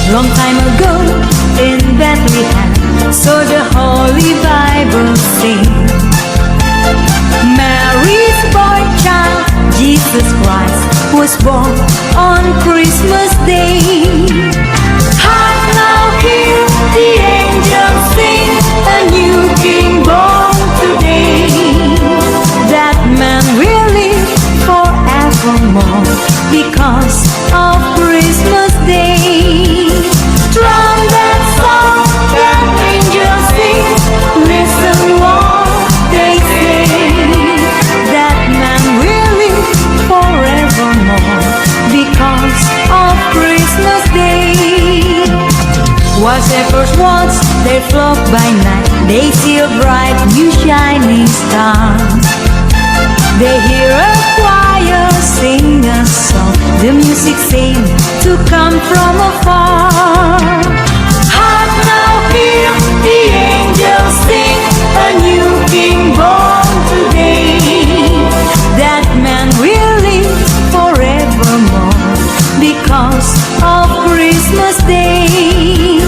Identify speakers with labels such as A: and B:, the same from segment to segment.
A: Long time ago in Bethlehem, so the Holy Bible sings, Mary's boy child, Jesus Christ, was born on Christmas Day. Hark now, hear the angels sing, a new King born today. That man will live forevermore because of Christmas Day. Drum that song that angels sing, listen what they say. That man will live forevermore because of Christmas Day. While shepherds watch their flock by night, they see a bright new shining star. They hear a choir sing a song, the music seems to come from afar. Hark now, hear the angels sing, a new King born today. That man will live forevermore because of Christmas Day.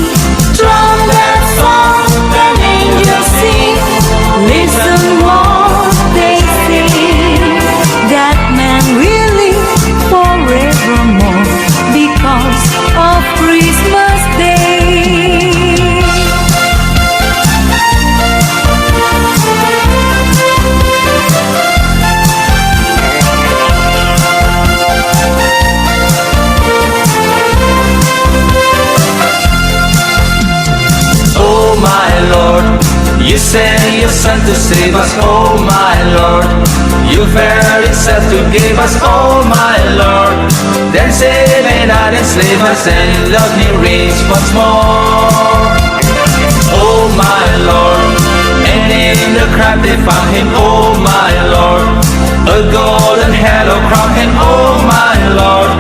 A: Drum that song that angels sing, listen what they say. That man will live forevermore because of Christmas Day.
B: Oh my Lord, you sent your Son to save us. Oh my Lord, you very self to give us. Oh my Lord, then save and not enslave us, and love me reigns once more. Oh my Lord, and in the crowd they found him. Oh my Lord, a golden halo crowned him. Oh my Lord,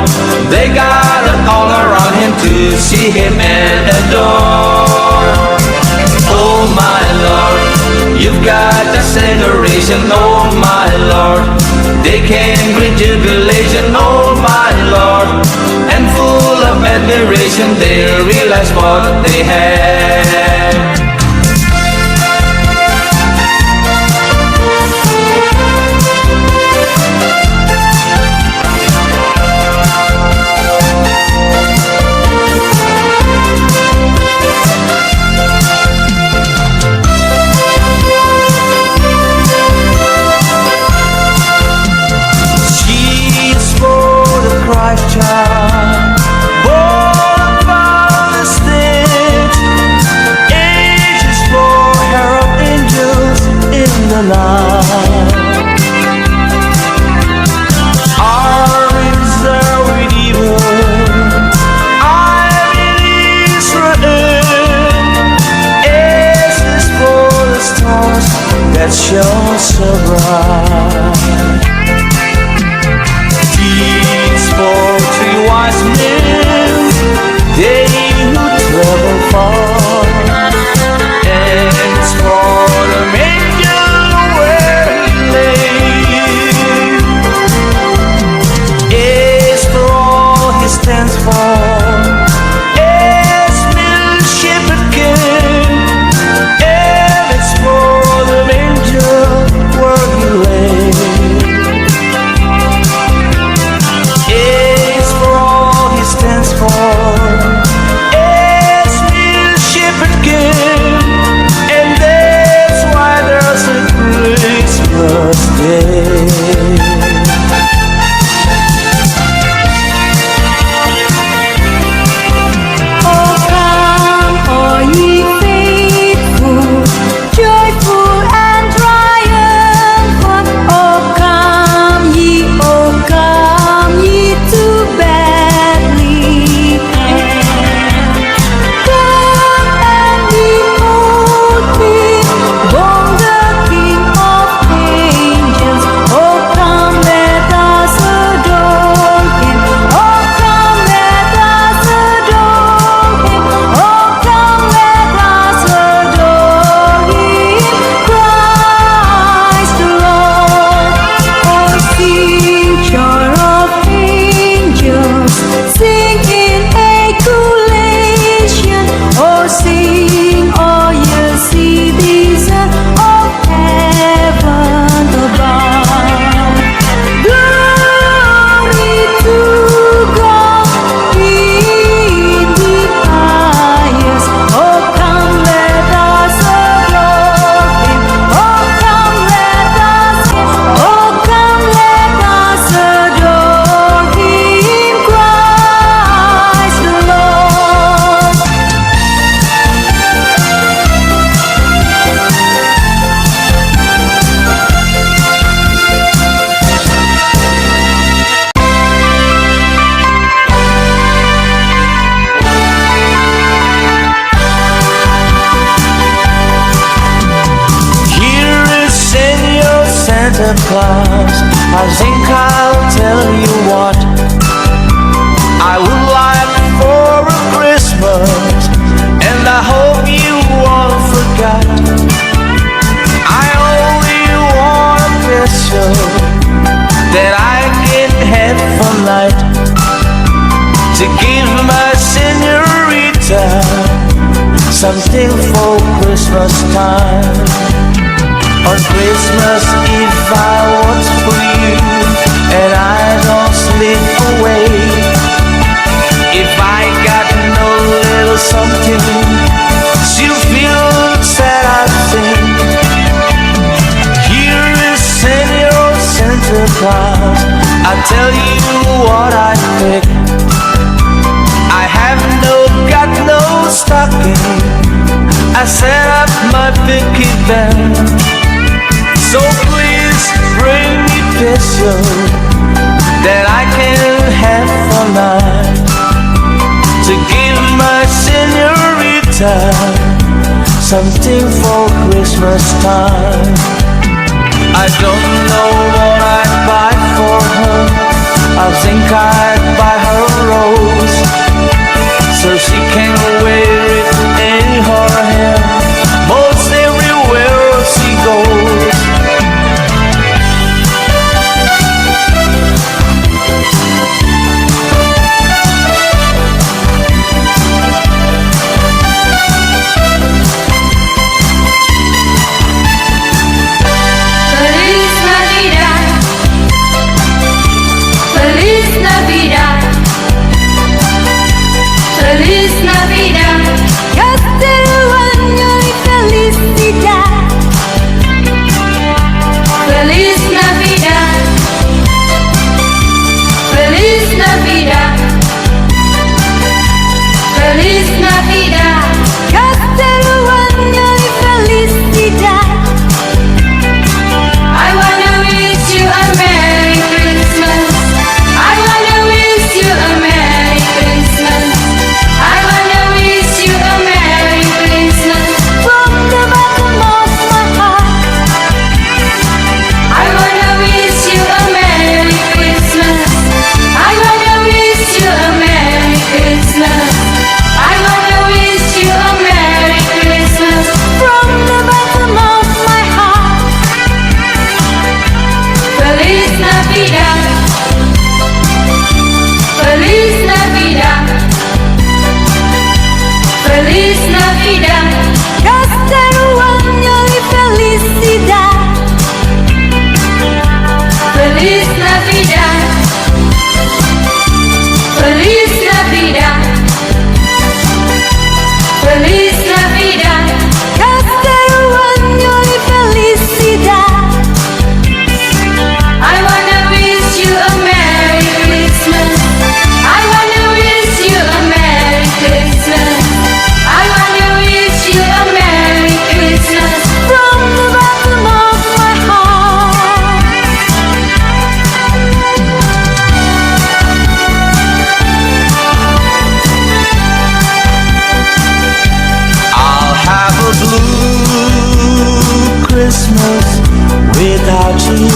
B: they gathered all around him to see him and adore. Oh my Lord, you've got this adoration. Oh my Lord, they can bring jubilation. Oh my Lord, and full of admiration they realize what they had.
C: Christ child, born from the stage, angels for herald angels in the night. Our reserve redeemer, I'm in Israel. S is for the stars that shone so bright. For three wise men, they who travel far, and it's for the manger where he lay. It's for all he stands for. It's middle shepherd king, and it's for the manger where he lay. something for Christmas time. On Christmas Eve I watch for you, and I don't sleep away. If I got no little something, she'll feel sad, I think. Here is Senor Santa Claus, I tell you what I pick. I have got no stocking, I set up my picket band. So please bring me peso that I can have for night, to give my senorita something for Christmas time. I don't know what I'd buy for her. I think I'd buy her a rose, so she can wear it in her hair most everywhere she goes.
A: Feliz Navidad, Feliz Navidad, Feliz Navidad, próspero año y felicidad. Feliz Navidad, Feliz Navidad, Feliz Navidad, próspero año y felicidad. I wanna wish you a Merry Christmas. I wanna wish you a Merry Christmas. I wanna wish you a Merry Christmas from the bottom of my heart. I wanna wish you a Merry Christmas. I wanna wish you a Merry Christmas. I wanna wish you a Merry Christmas from the bottom of my heart. Feliz Navidad, Feliz Navidad, Feliz Navidad, próspero año y felicidad. Feliz Navidad, Feliz Navidad, Feliz Navidad, próspero año y felicidad. I wanna wish you a Merry Christmas. I wanna wish you a Merry Christmas. I wanna wish you a Merry Christmas from the bottom of my heart.
C: I'll have a blue Christmas without you.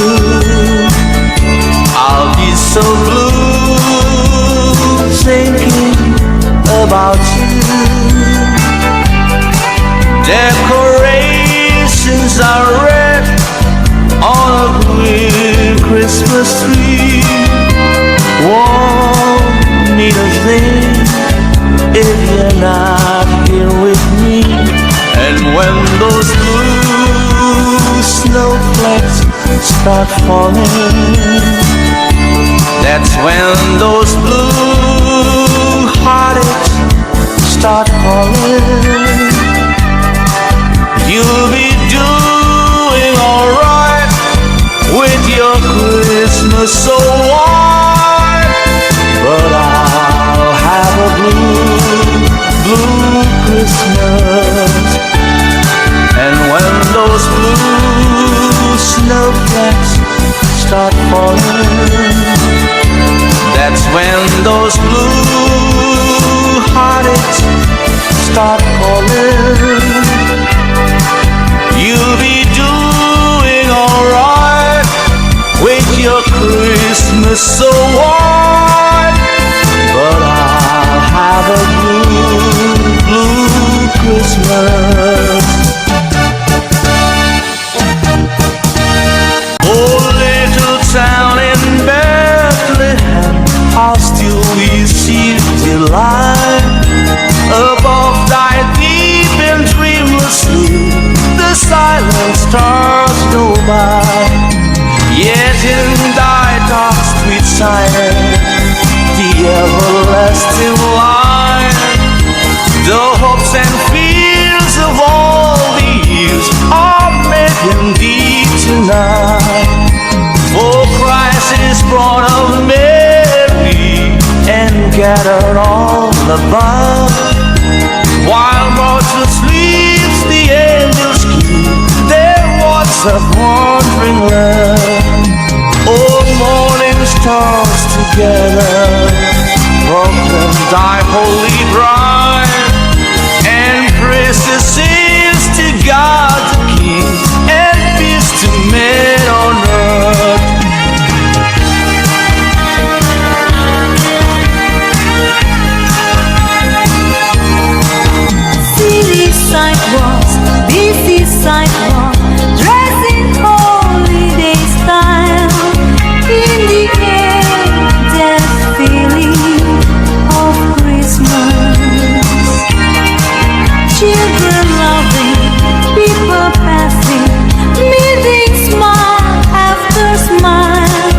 C: I'll be so blue thinking about you. Decorations are red on a green Christmas tree. Won't need a thing if you're not here with me. And when those blue snowflakes start falling, that's when those blue heartaches start calling. You'll be doing alright with your Christmas so white, but I'll have a blue Christmas. And when those blue snowflakes start falling, that's when those blue heartaches start calling. You'll be doing alright with your Christmas so white, but I'll have a blue Christmas. Oh, little town in Bethlehem, I'll still receive delight above thy deep silent stars go by. Yet in thy dark street silent, the everlasting light, the hopes and fears of all the years are made in thee tonight. For Christ is born of Mary and gathered all about. While mortal sleeps, the angels keep their watch of wandering love. Oh, morning stars together proclaim thy holy bride, and praise the saints to God the King, and peace to men on earth.
D: City sidewalks, busy sidewalks, dressed in holiday style. In the air, that feeling of Christmas. Children loving, people passing, meeting smile after smile,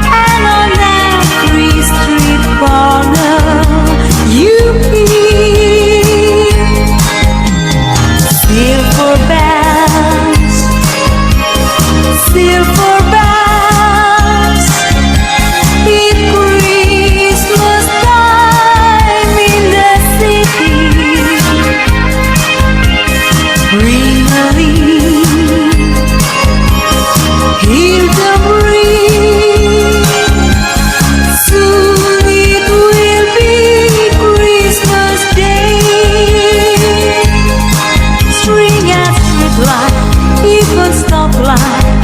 D: and on every street corner you hear silver bells, silver bells. It's Christmas time in the city. Bring a leaf, hear the breeze. Soon it will be Christmas Day. String and street light, even stoplight,